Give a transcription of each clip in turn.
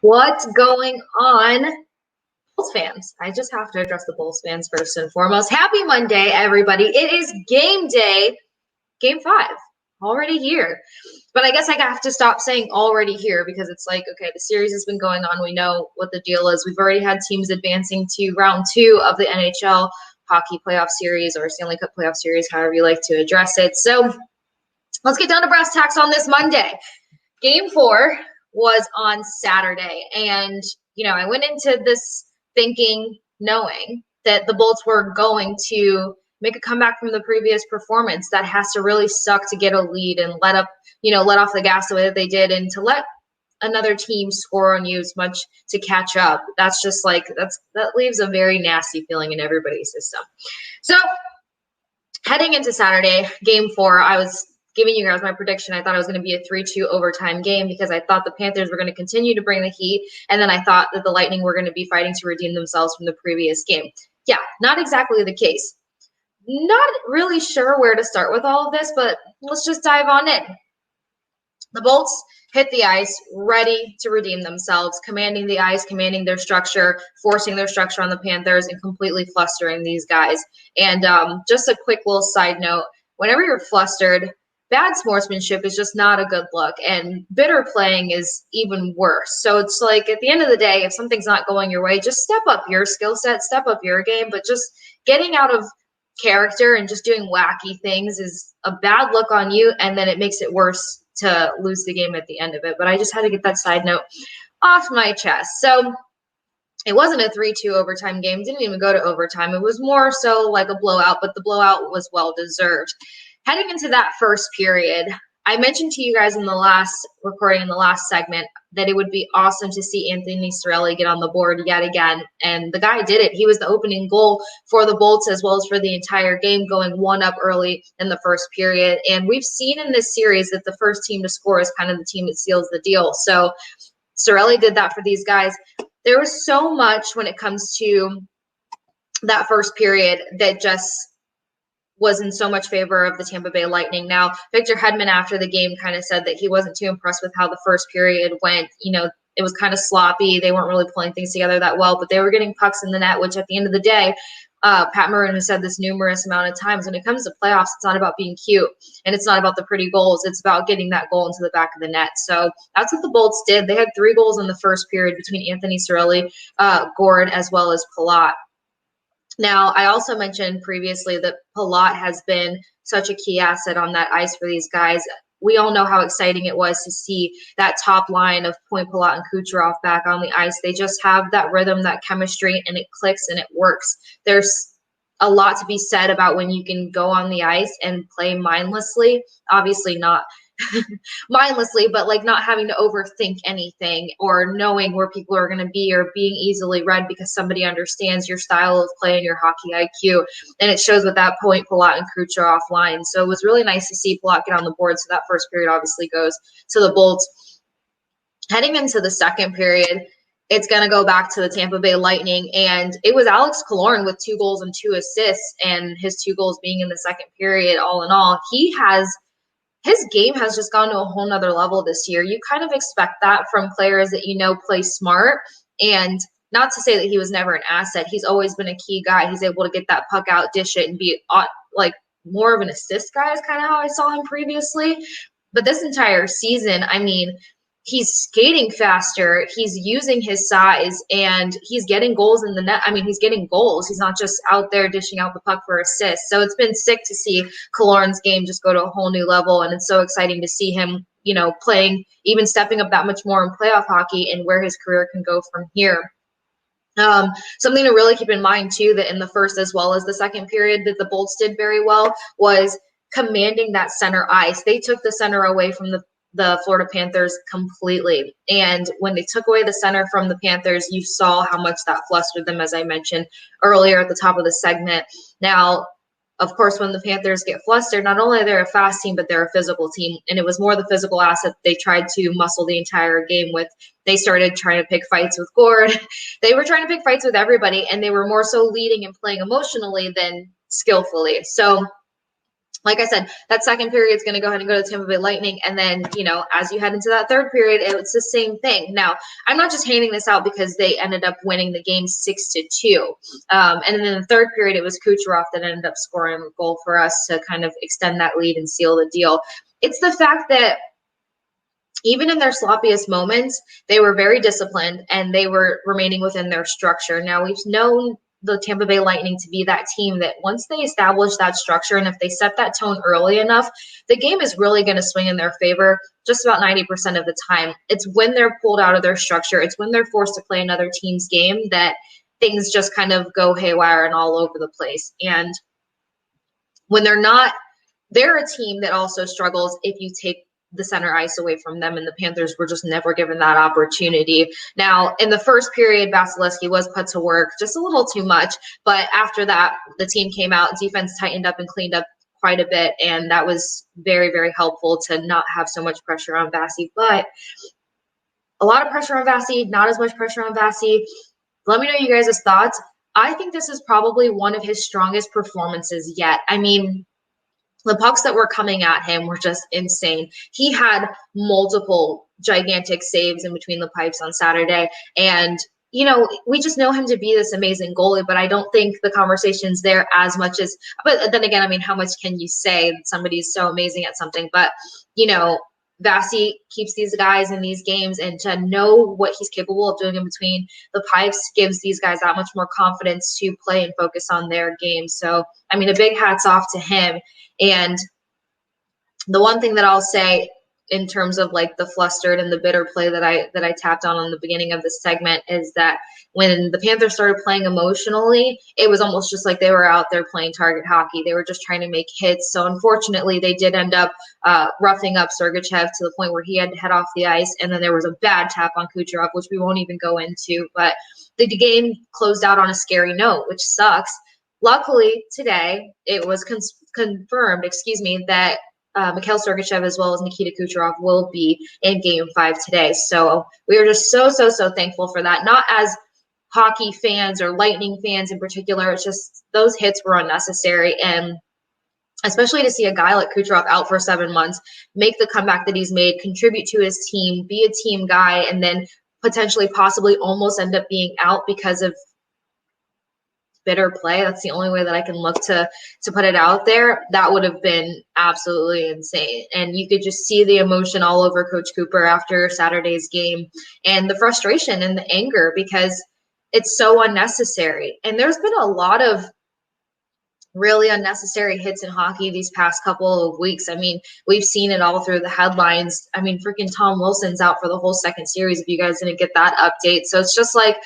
What's going on, Bulls fans? I just have to address the Bulls fans first and foremost. Happy Monday, everybody. It is game day, game 5, already here. But I guess I have to stop saying already here because it's like, okay, the series has been going on. We know what the deal is. We've already had teams advancing to round 2 of the NHL hockey playoff series or Stanley Cup playoff series, however you like to address it. So let's get down to brass tacks on this Monday. Game 4 was on Saturday. And, I went into this thinking, knowing that the Bolts were going to make a comeback from the previous performance. That has to really suck to get a lead and let off the gas the way that they did, and to let another team score on you as much to catch up. That's just like, that leaves a very nasty feeling in everybody's system. So heading into Saturday, game 4, I was giving you guys my prediction. I thought it was going to be a 3-2 overtime game because I thought the Panthers were going to continue to bring the heat, and then I thought that the Lightning were going to be fighting to redeem themselves from the previous game. Yeah, not exactly the case. Not really sure where to start with all of this, but let's just dive on in. The Bolts hit the ice, ready to redeem themselves, commanding the ice, commanding their structure, forcing their structure on the Panthers, and completely flustering these guys. And just a quick little side note, whenever you're flustered, bad sportsmanship is just not a good look, and bitter playing is even worse. So it's like, at the end of the day, if something's not going your way, just step up your skill set, step up your game, but just getting out of character and just doing wacky things is a bad look on you, and then it makes it worse to lose the game at the end of it. But I just had to get that side note off my chest. So it wasn't a 3-2 overtime game. Didn't even go to overtime. It was more so like a blowout, but the blowout was well-deserved. Heading into that first period, I mentioned to you guys in the last recording, in the last segment, that it would be awesome to see Anthony Cirelli get on the board yet again. And the guy did it. He was the opening goal for the Bolts as well as for the entire game, going 1-up early in the first period. And we've seen in this series that the first team to score is kind of the team that seals the deal. So Cirelli did that for these guys. There was so much when it comes to that first period that just was in so much favor of the Tampa Bay Lightning. Now, Victor Hedman after the game kind of said that he wasn't too impressed with how the first period went. It was kind of sloppy. They weren't really pulling things together that well, but they were getting pucks in the net, which at the end of the day, Pat Maroon has said this numerous amount of times, when it comes to playoffs, it's not about being cute, and it's not about the pretty goals. It's about getting that goal into the back of the net. So that's what the Bolts did. They had 3 goals in the first period between Anthony Cirelli, Gord, as well as Palat. Now, I also mentioned previously that Palat has been such a key asset on that ice for these guys. We all know how exciting it was to see that top line of Point, Palat, and Kucherov back on the ice. They just have that rhythm, that chemistry, and it clicks and it works. There's a lot to be said about when you can go on the ice and play mindlessly. Obviously not mindlessly, but like not having to overthink anything, or knowing where people are going to be, or being easily read because somebody understands your style of play and your hockey IQ. And it shows with that Point, Palat, and Kucherov line. So it was really nice to see Palat get on the board. So that first period obviously goes to the Bolts. Heading into the second period, it's going to go back to the Tampa Bay Lightning, and it was Alex Killorn with 2 goals and 2 assists, and his 2 goals being in the second period. All in all, his game has just gone to a whole nother level this year. You kind of expect that from players that play smart, and not to say that he was never an asset. He's always been a key guy. He's able to get that puck out, dish it, and be like more of an assist guy is kind of how I saw him previously. But this entire season, he's skating faster, he's using his size, and he's getting goals in the net. He's getting goals. He's not just out there dishing out the puck for assists. So it's been sick to see Killorn's game just go to a whole new level, and it's so exciting to see him, playing, even stepping up that much more in playoff hockey, and where his career can go from here. Something to really keep in mind, too, that in the first as well as the second period that the Bolts did very well was commanding that center ice. They took the center away from the Florida Panthers completely. And when they took away the center from the Panthers, you saw how much that flustered them, as I mentioned earlier at the top of the segment. Now, of course, when the Panthers get flustered, not only are they a fast team, but they're a physical team. And it was more the physical asset they tried to muscle the entire game with. They started trying to pick fights with Gord. They were trying to pick fights with everybody, and they were more so leading and playing emotionally than skillfully. So like I said, that second period is going to go ahead and go to Tampa Bay Lightning. And then, as you head into that third period, it's the same thing. Now, I'm not just handing this out because they ended up winning the game 6-2. And then in the third period, it was Kucherov that ended up scoring a goal for us to kind of extend that lead and seal the deal. It's the fact that even in their sloppiest moments, they were very disciplined and they were remaining within their structure. Now, we've known the Tampa Bay Lightning to be that team that once they establish that structure and if they set that tone early enough, the game is really going to swing in their favor just about 90% of the time. It's when they're pulled out of their structure, it's when they're forced to play another team's game that things just kind of go haywire and all over the place. And when they're not, they're a team that also struggles if you take the center ice away from them, and the Panthers were just never given that opportunity. Now, in the first period, Vasilevsky was put to work just a little too much, but after that, the team came out, defense tightened up and cleaned up quite a bit, and that was very, very helpful to not have so much pressure on Vasi. But a lot of pressure on Vasi, not as much pressure on Vasi. Let me know you guys' thoughts. I think this is probably one of his strongest performances yet. I mean, the pucks that were coming at him were just insane. He had multiple gigantic saves in between the pipes on Saturday. And, we just know him to be this amazing goalie, but I don't think the conversation's there as much as – but then again, I mean, how much can you say that somebody's so amazing at something? But, Vasi keeps these guys in these games, and to know what he's capable of doing in between the pipes gives these guys that much more confidence to play and focus on their game. So, I mean, a big hats off to him. And the one thing that I'll say in terms of like the flustered and the bitter play that I tapped on the beginning of this segment is that when the Panthers started playing emotionally, it was almost just like they were out there playing target hockey. They were just trying to make hits. So unfortunately, they did end up roughing up Sergachev to the point where he had to head off the ice. And then there was a bad tap on Kucherov, which we won't even go into. But the game closed out on a scary note, which sucks. Luckily, today, it was confirmed, that Mikhail Sergachev as well as Nikita Kucherov will be in Game 5 today. So we are just so thankful for that. Not as hockey fans or Lightning fans in particular. It's just those hits were unnecessary. And especially to see a guy like Kucherov out for 7 months, make the comeback that he's made, contribute to his team, be a team guy, and then potentially possibly almost end up being out because of bitter play. That's the only way that I can look to put it out there. That would have been absolutely insane. And you could just see the emotion all over Coach Cooper after Saturday's game and the frustration and the anger because it's so unnecessary. And there's been a lot of really unnecessary hits in hockey these past couple of weeks. I mean, we've seen it all through the headlines. I mean, freaking Tom Wilson's out for the whole second series if you guys didn't get that update. So it's just like,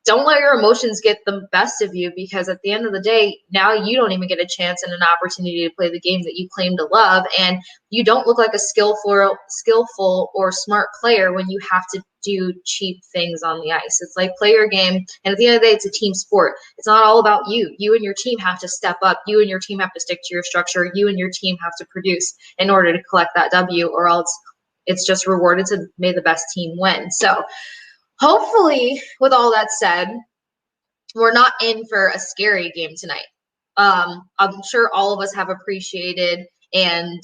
don't let your emotions get the best of you because at the end of the day, now you don't even get a chance and an opportunity to play the game that you claim to love. And you don't look like a skillful or smart player when you have to do cheap things on the ice. It's like play your game. And at the end of the day, it's a team sport. It's not all about you. You and your team have to step up. You and your team have to stick to your structure. You and your team have to produce in order to collect that W, or else it's just rewarded to may the best team win. So hopefully, with all that said, we're not in for a scary game tonight. I'm sure all of us have appreciated and,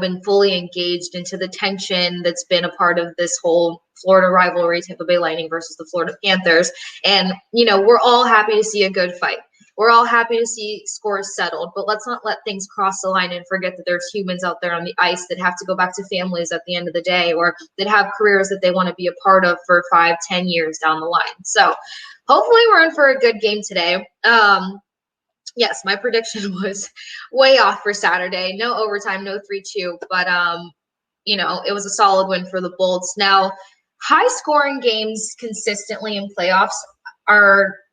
been fully engaged into the tension that's been a part of this whole Florida rivalry, Tampa Bay Lightning versus the Florida Panthers. And, we're all happy to see a good fight. We're all happy to see scores settled, but let's not let things cross the line and forget that there's humans out there on the ice that have to go back to families at the end of the day or that have careers that they want to be a part of for 5-10 years down the line. So hopefully we're in for a good game today. Yes, my prediction was way off for Saturday. No overtime, no 3-2, but, it was a solid win for the Bolts. Now, high-scoring games consistently in playoffs are –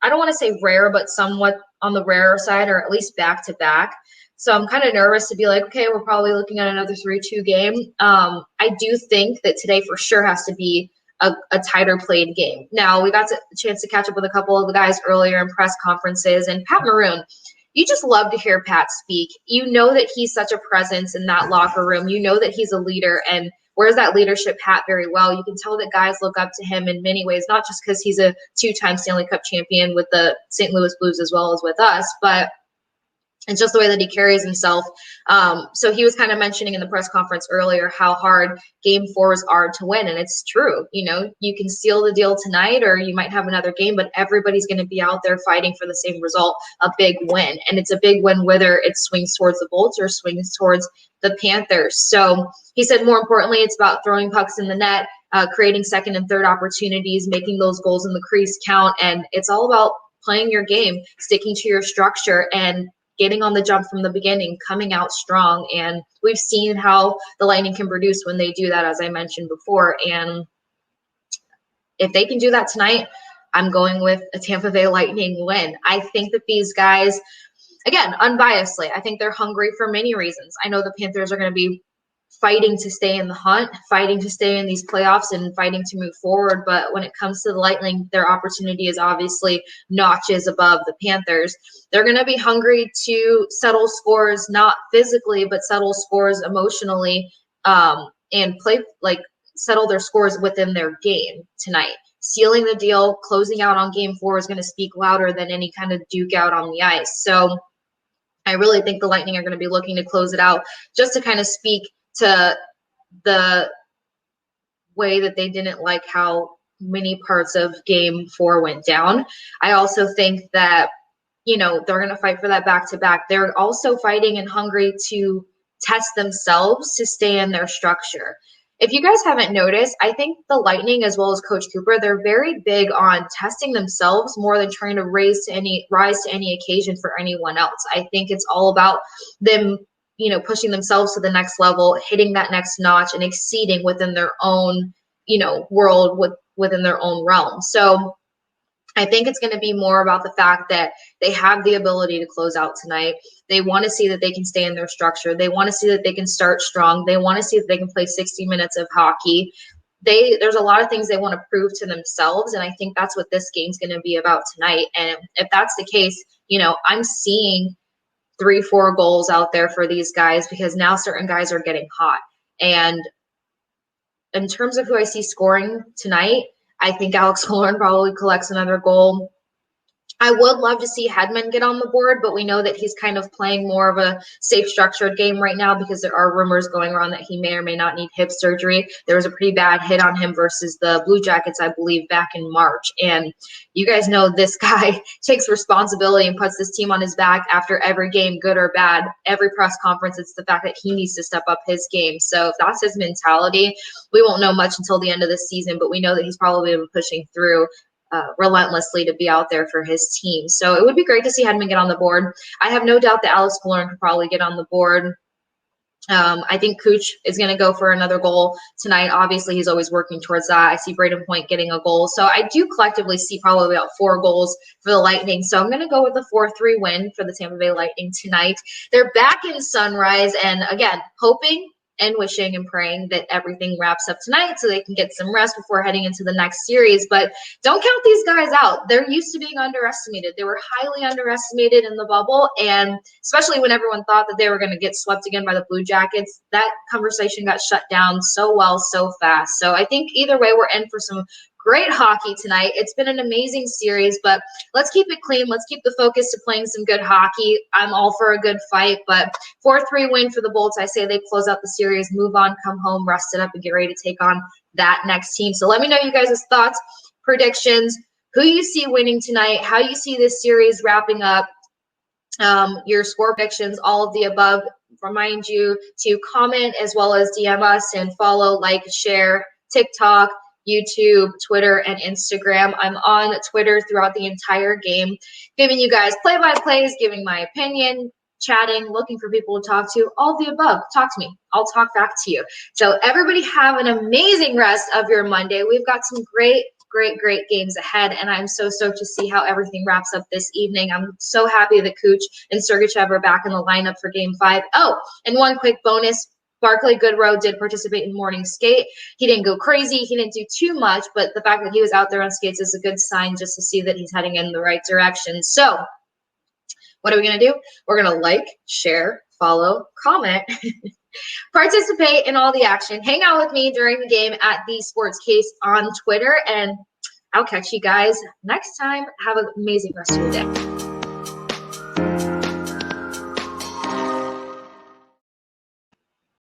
I don't want to say rare, but somewhat on the rarer side, or at least back-to-back. So I'm kind of nervous to be like, okay, we're probably looking at another 3-2 game. I do think that today for sure has to be a tighter played game. Now, we got a chance to catch up with a couple of the guys earlier in press conferences, and Pat Maroon, you just love to hear Pat speak. You know that he's such a presence in that locker room. You know that he's a leader, and wears that leadership hat very well. You can tell that guys look up to him in many ways, not just because he's a 2-time Stanley Cup champion with the St. Louis Blues as well as with us, but It's just the way that he carries himself. So he was kind of mentioning in the press conference earlier how hard game fours are to win. And it's true. You know, you can seal the deal tonight or you might have another game, but everybody's going to be out there fighting for the same result, a big win. And it's a big win whether it swings towards the Bolts or swings towards the Panthers. So he said more importantly, it's about throwing pucks in the net, creating second and third opportunities, making those goals in the crease count. And it's all about playing your game, sticking to your structure, and getting on the jump from the beginning, coming out strong. And we've seen how the Lightning can produce when they do that, as I mentioned before. And if they can do that tonight, I'm going with a Tampa Bay Lightning win. I think that these guys, again, unbiasedly, I think they're hungry for many reasons. I know the Panthers are going to be fighting to stay in the hunt, fighting to stay in these playoffs, and fighting to move forward. But when it comes to the Lightning, their opportunity is obviously notches above the Panthers. They're going to be hungry to settle scores, not physically, but settle scores emotionally, and settle their scores within their game tonight. Sealing the deal, closing out on game 4 is going to speak louder than any kind of duke out on the ice. So I really think the Lightning are going to be looking to close it out just to kind of speak to the way that they didn't like how many parts of game 4 went down. I also think that, you know, they're going to fight for that back-to-back. They're also fighting and hungry to test themselves to stay in their structure. If you guys haven't noticed, I think the Lightning, as well as Coach Cooper, they're very big on testing themselves more than trying to rise to any occasion for anyone else. I think it's all about them, you know, pushing themselves to the next level, hitting that next notch, and exceeding within their own, you know, world, within their own realm. So I think it's going to be more about the fact that they have the ability to close out tonight. They want to see that they can stay in their structure. They want to see that they can start strong. They want to see that they can play 60 minutes of hockey. There's a lot of things they want to prove to themselves, and I think that's what this game's going to be about tonight. And if that's the case, you know, I'm seeing 3-4 goals out there for these guys because now certain guys are getting hot. And in terms of who I see scoring tonight, I think Alex Killorn probably collects another goal. I would love to see Hedman get on the board, but we know that he's kind of playing more of a safe, structured game right now because there are rumors going around that he may or may not need hip surgery. There was a pretty bad hit on him versus the Blue Jackets, I believe, back in March. And you guys know this guy takes responsibility and puts this team on his back after every game, good or bad. Every press conference, it's the fact that he needs to step up his game. So if that's his mentality, we won't know much until the end of the season, but we know that he's probably been pushing through relentlessly to be out there for his team. So it would be great to see Hedman get on the board. I have no doubt that Alex Killorn could probably get on the board. I think Cooch is going to go for another goal tonight. Obviously, he's always working towards that. I see Braden Point getting a goal. So I do collectively see probably about 4 goals for the Lightning. So I'm going to go with a 4-3 win for the Tampa Bay Lightning tonight. They're back in Sunrise, and again, hoping and wishing and praying that everything wraps up tonight so they can get some rest before heading into the next series. But don't count these guys out. They're used to being underestimated. They were highly underestimated in the bubble, and especially when everyone thought that they were going to get swept again by the Blue Jackets, that conversation got shut down so well, so fast. So I think either way, we're in for some great hockey tonight. It's been an amazing series, but let's keep it clean. Let's keep the focus to playing some good hockey. I'm all for a good fight, but 4-3 win for the Bolts. I say they close out the series, move on, come home, rest it up, and get ready to take on that next team. So let me know you guys' thoughts, predictions, who you see winning tonight, how you see this series wrapping up, your score predictions, all of the above. Remind you to comment as well as DM us and follow, like, share, TikTok, YouTube, Twitter, and Instagram. I'm on Twitter throughout the entire game, giving you guys play-by-plays, giving my opinion, chatting, looking for people to talk to, all the above. Talk to me. I'll talk back to you. So everybody have an amazing rest of your Monday. We've got some great games ahead, and I'm so stoked to see how everything wraps up this evening. I'm so happy that Cooch and Sergachev are back in the lineup for Game 5. Oh, and one quick bonus. Barclay Goodrow did participate in morning skate. He didn't go crazy. He didn't do too much, but the fact that he was out there on skates is a good sign just to see that he's heading in the right direction. So what are we going to do? We're going to like, share, follow, comment, participate in all the action. Hang out with me during the game at The Sports Case on Twitter, and I'll catch you guys next time. Have an amazing rest of your day.